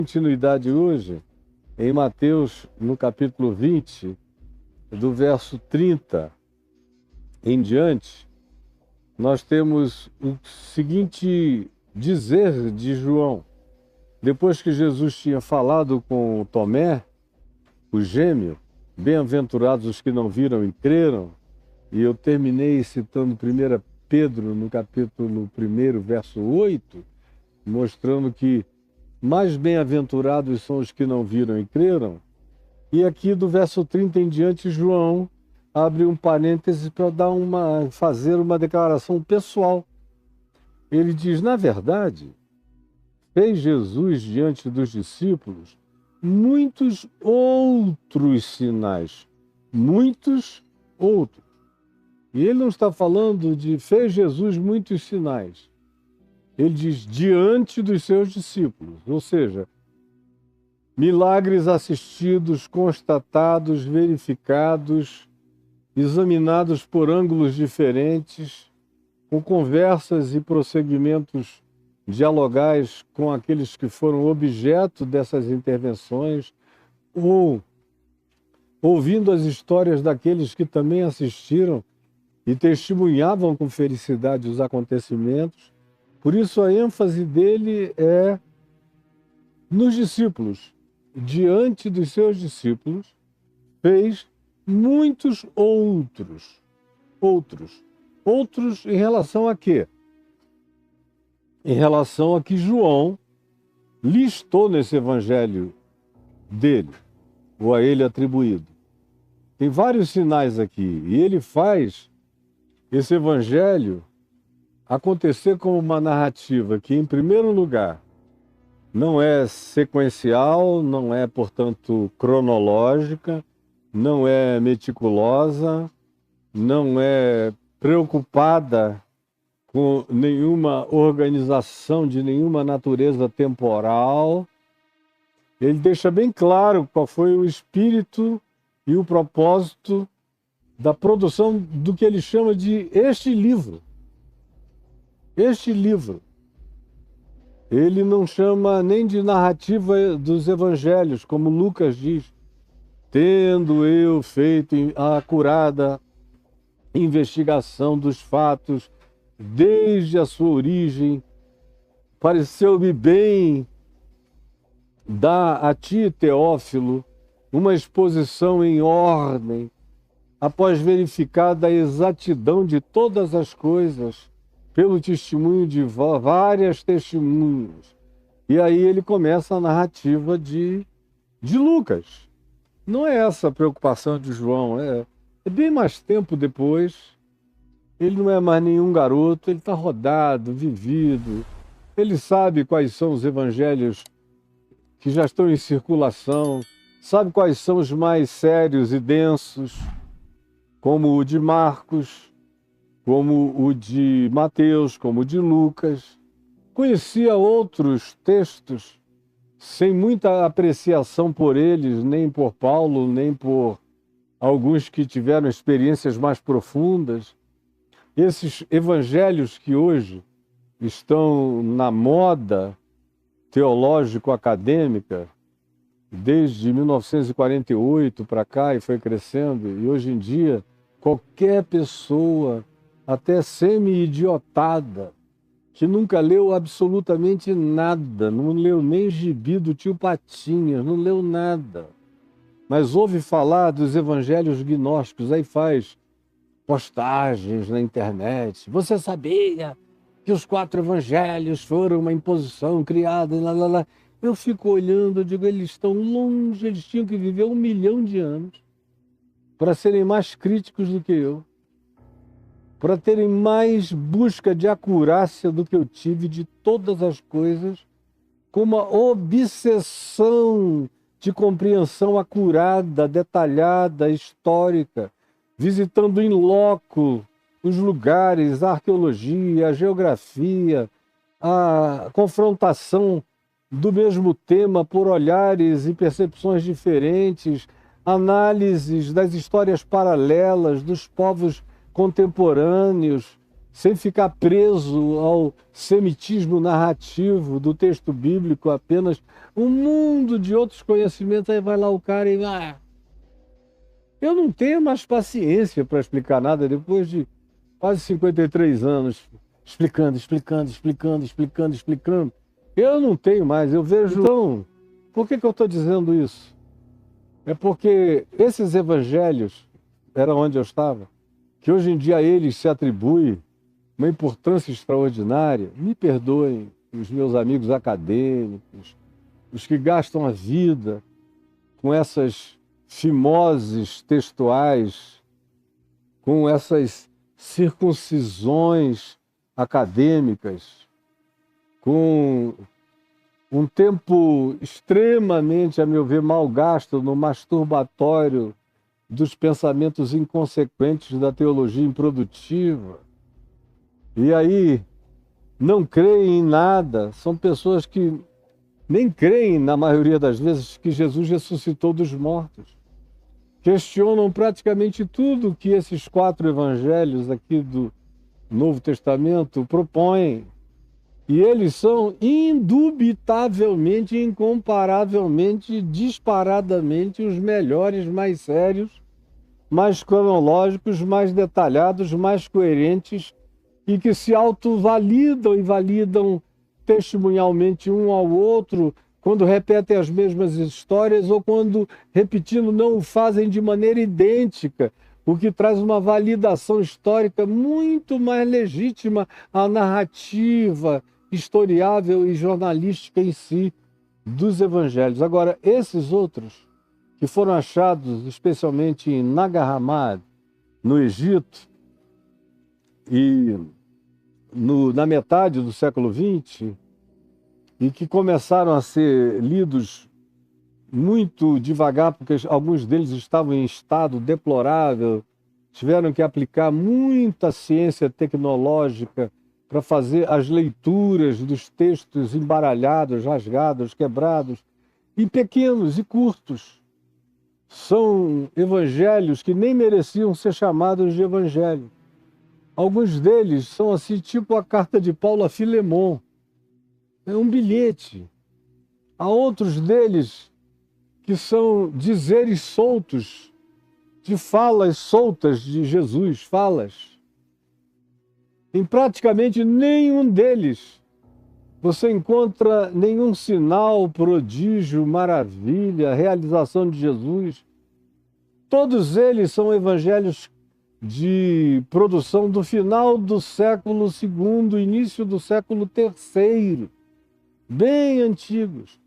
Continuidade hoje, em Mateus, no capítulo 20, do verso 30 em diante, nós temos o seguinte dizer de João. Depois que Jesus tinha falado com Tomé, o gêmeo, bem-aventurados os que não viram e creram, e eu terminei citando 1 Pedro, no capítulo 1, verso 8, mostrando que mais bem-aventurados são os que não viram e creram. E aqui do verso 30 em diante, João abre um parêntese para fazer uma declaração pessoal. Ele diz, na verdade, fez Jesus diante dos discípulos muitos outros sinais. Muitos outros. E ele não está falando de fez Jesus muitos sinais. Ele diz diante dos seus discípulos, ou seja, milagres assistidos, constatados, verificados, examinados por ângulos diferentes, com conversas e prosseguimentos dialogais com aqueles que foram objeto dessas intervenções, ou ouvindo as histórias daqueles que também assistiram e testemunhavam com felicidade os acontecimentos. Por isso a ênfase dele é nos discípulos. Diante dos seus discípulos, fez muitos outros. Outros em relação a quê? Em relação a que João listou nesse evangelho dele, ou a ele atribuído. Tem vários sinais aqui, e ele faz esse evangelho acontecer como uma narrativa que, em primeiro lugar, não é sequencial, não é, portanto, cronológica, não é meticulosa, não é preocupada com nenhuma organização de nenhuma natureza temporal. Ele deixa bem claro qual foi o espírito e o propósito da produção do que ele chama de este livro. Este livro, ele não chama nem de narrativa dos evangelhos, como Lucas diz, tendo eu feito a acurada investigação dos fatos desde a sua origem, pareceu-me bem dar a ti, Teófilo, uma exposição em ordem, após verificada a exatidão de todas as coisas, pelo testemunho de várias testemunhas. E aí ele começa a narrativa de Lucas. Não é essa a preocupação de João, é bem mais tempo depois. Ele não é mais nenhum garoto, ele está rodado, vivido. Ele sabe quais são os evangelhos que já estão em circulação, sabe quais são os mais sérios e densos, como o de Marcos, como o de Mateus, como o de Lucas. Conhecia outros textos sem muita apreciação por eles, nem por Paulo, nem por alguns que tiveram experiências mais profundas. Esses evangelhos que hoje estão na moda teológico-acadêmica, desde 1948 para cá, e foi crescendo, e hoje em dia qualquer pessoa, até semi-idiotada, que nunca leu absolutamente nada, não leu nem gibi do Tio Patinhas, não leu nada, mas ouve falar dos evangelhos gnósticos, aí faz postagens na internet. Você sabia que os 4 evangelhos foram uma imposição criada? Lá, lá, lá. Eu fico olhando, eu digo, eles estão longe, eles tinham que viver 1 milhão de anos para serem mais críticos do que eu, para terem mais busca de acurácia do que eu tive de todas as coisas, com uma obsessão de compreensão acurada, detalhada, histórica, visitando in loco os lugares, a arqueologia, a geografia, a confrontação do mesmo tema por olhares e percepções diferentes, análises das histórias paralelas dos povos contemporâneos, sem ficar preso ao semitismo narrativo do texto bíblico, apenas um mundo de outros conhecimentos. Aí vai lá o cara e... eu não tenho mais paciência para explicar nada depois de quase 53 anos, explicando. Eu não tenho mais, eu vejo... Então, por que eu estou dizendo isso? É porque esses evangelhos, era onde eu estava, que hoje em dia a eles se atribui uma importância extraordinária. Me perdoem os meus amigos acadêmicos, os que gastam a vida com essas fimoses textuais, com essas circuncisões acadêmicas, com um tempo extremamente, a meu ver, mal gasto no masturbatório dos pensamentos inconsequentes da teologia improdutiva. E aí não creem em nada, são pessoas que nem creem, na maioria das vezes, que Jesus ressuscitou dos mortos. Questionam praticamente tudo que esses 4 evangelhos aqui do Novo Testamento propõem. E eles são indubitavelmente, incomparavelmente, disparadamente os melhores, mais sérios, mais cronológicos, mais detalhados, mais coerentes e que se autovalidam e validam testemunhalmente um ao outro quando repetem as mesmas histórias ou quando, repetindo, não o fazem de maneira idêntica, o que traz uma validação histórica muito mais legítima à narrativa historiável e jornalística em si dos evangelhos. Agora, esses outros que foram achados especialmente em Nag Hammadi, no Egito, e na metade do século XX, e que começaram a ser lidos muito devagar, porque alguns deles estavam em estado deplorável, tiveram que aplicar muita ciência tecnológica para fazer as leituras dos textos embaralhados, rasgados, quebrados, e pequenos e curtos. São evangelhos que nem mereciam ser chamados de evangelho. Alguns deles são assim, tipo a carta de Paulo a Filemon. É um bilhete. Há outros deles que são dizeres soltos, de falas soltas de Jesus, falas. Em praticamente nenhum deles você encontra nenhum sinal, prodígio, maravilha, realização de Jesus. Todos eles são evangelhos de produção do final do século II, início do século III, bem antigos,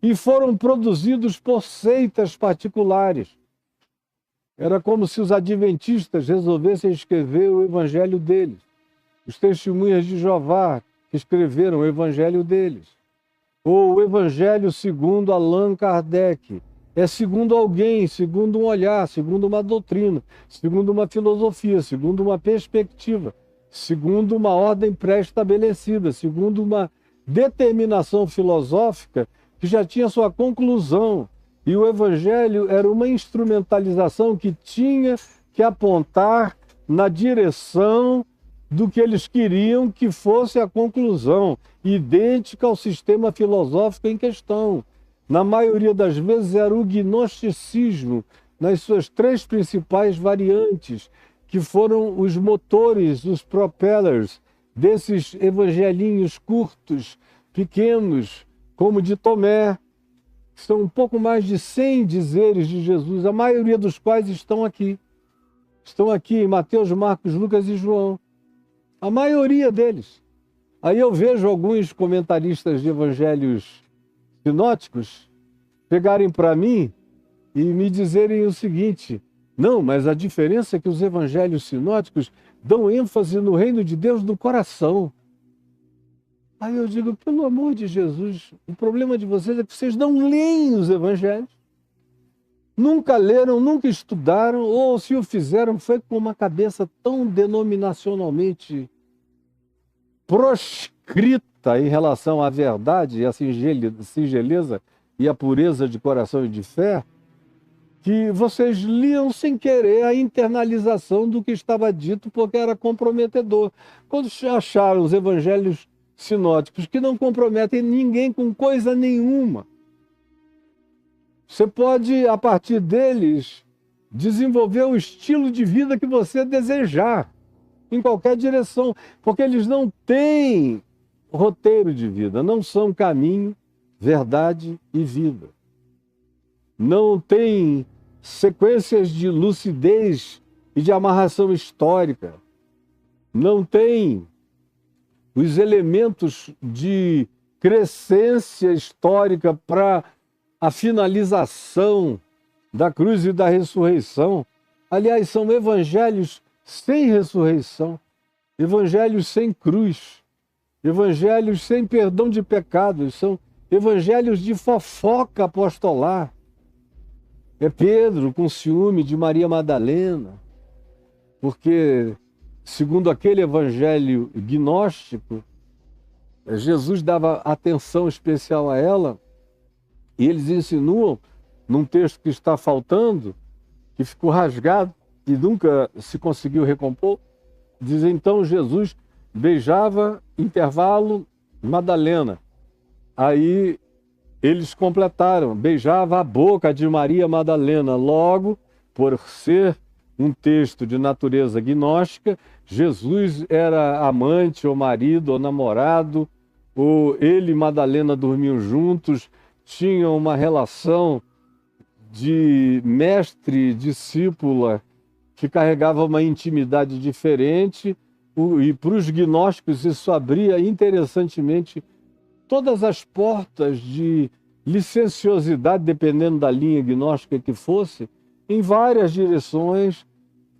e foram produzidos por seitas particulares. Era como se os adventistas resolvessem escrever o evangelho deles. Os testemunhas de Jeová que escreveram o evangelho deles. Ou o evangelho segundo Allan Kardec. É segundo alguém, segundo um olhar, segundo uma doutrina, segundo uma filosofia, segundo uma perspectiva, segundo uma ordem pré-estabelecida, segundo uma determinação filosófica que já tinha sua conclusão. E o evangelho era uma instrumentalização que tinha que apontar na direção do que eles queriam que fosse a conclusão, idêntica ao sistema filosófico em questão. Na maioria das vezes era o gnosticismo, nas suas 3 principais variantes, que foram os motores, os propellers desses evangelinhos curtos, pequenos, como de Tomé, que são um pouco mais de 100 dizeres de Jesus, a maioria dos quais estão aqui. Estão aqui em Mateus, Marcos, Lucas e João. A maioria deles. Aí eu vejo alguns comentaristas de evangelhos sinóticos pegarem para mim e me dizerem o seguinte: não, mas a diferença é que os evangelhos sinóticos dão ênfase no reino de Deus no coração. Aí eu digo, pelo amor de Jesus, o problema de vocês é que vocês não leem os evangelhos. Nunca leram, nunca estudaram, ou se o fizeram foi com uma cabeça tão denominacionalmente proscrita em relação à verdade e à singeleza e à pureza de coração e de fé, que vocês liam sem querer a internalização do que estava dito porque era comprometedor. Quando acharam os evangelhos sinóticos que não comprometem ninguém com coisa nenhuma, você pode, a partir deles, desenvolver o estilo de vida que você desejar, em qualquer direção, porque eles não têm roteiro de vida, não são caminho, verdade e vida. Não tem sequências de lucidez e de amarração histórica. Não tem os elementos de crescência histórica para a finalização da cruz e da ressurreição. Aliás, são evangelhos sem ressurreição, evangelhos sem cruz, evangelhos sem perdão de pecados, são evangelhos de fofoca apostolar. É Pedro com ciúme de Maria Madalena, porque, segundo aquele evangelho gnóstico, Jesus dava atenção especial a ela, e eles insinuam, num texto que está faltando, que ficou rasgado e nunca se conseguiu recompor, diz então Jesus beijava, intervalo, Madalena. Aí eles completaram, beijava a boca de Maria Madalena. Logo, por ser um texto de natureza gnóstica, Jesus era amante, ou marido, ou namorado, ou ele e Madalena dormiam juntos, tinham uma relação de mestre e discípula que carregava uma intimidade diferente, e para os gnósticos isso abria interessantemente todas as portas de licenciosidade, dependendo da linha gnóstica que fosse, em várias direções,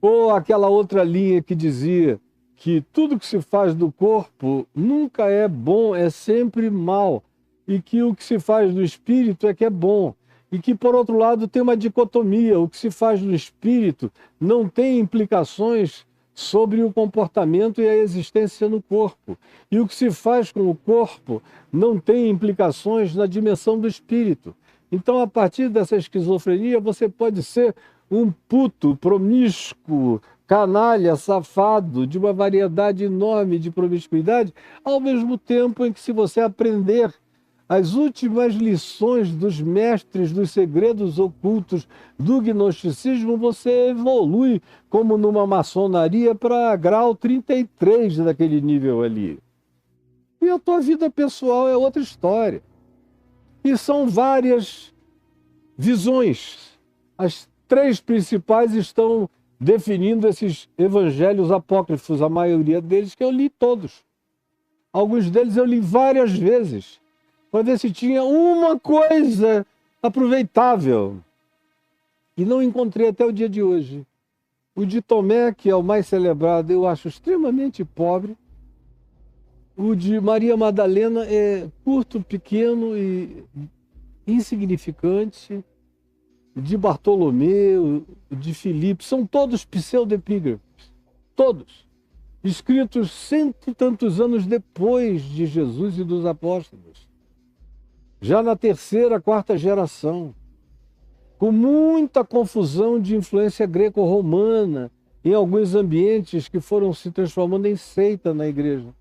ou aquela outra linha que dizia que tudo que se faz do corpo nunca é bom, é sempre mal, e que o que se faz do espírito é que é bom, e que, por outro lado, tem uma dicotomia, o que se faz no espírito não tem implicações sobre o comportamento e a existência no corpo, e o que se faz com o corpo não tem implicações na dimensão do espírito. Então, a partir dessa esquizofrenia, você pode ser um puto, promíscuo, canalha, safado, de uma variedade enorme de promiscuidade, ao mesmo tempo em que, se você aprender as últimas lições dos mestres dos segredos ocultos do gnosticismo, você evolui como numa maçonaria para grau 33 daquele nível ali. E a tua vida pessoal é outra história. E são várias visões. As três principais estão definindo esses evangelhos apócrifos, a maioria deles que eu li todos. Alguns deles eu li várias vezes, para ver se tinha uma coisa aproveitável. E não encontrei até o dia de hoje. O de Tomé, que é o mais celebrado, eu acho extremamente pobre. O de Maria Madalena é curto, pequeno e insignificante. O de Bartolomeu, o de Filipe, são todos pseudepígrafos. Todos. Escritos 100 e tantos anos depois de Jesus e dos apóstolos. Já na terceira, quarta geração, com muita confusão de influência greco-romana em alguns ambientes que foram se transformando em seita na igreja.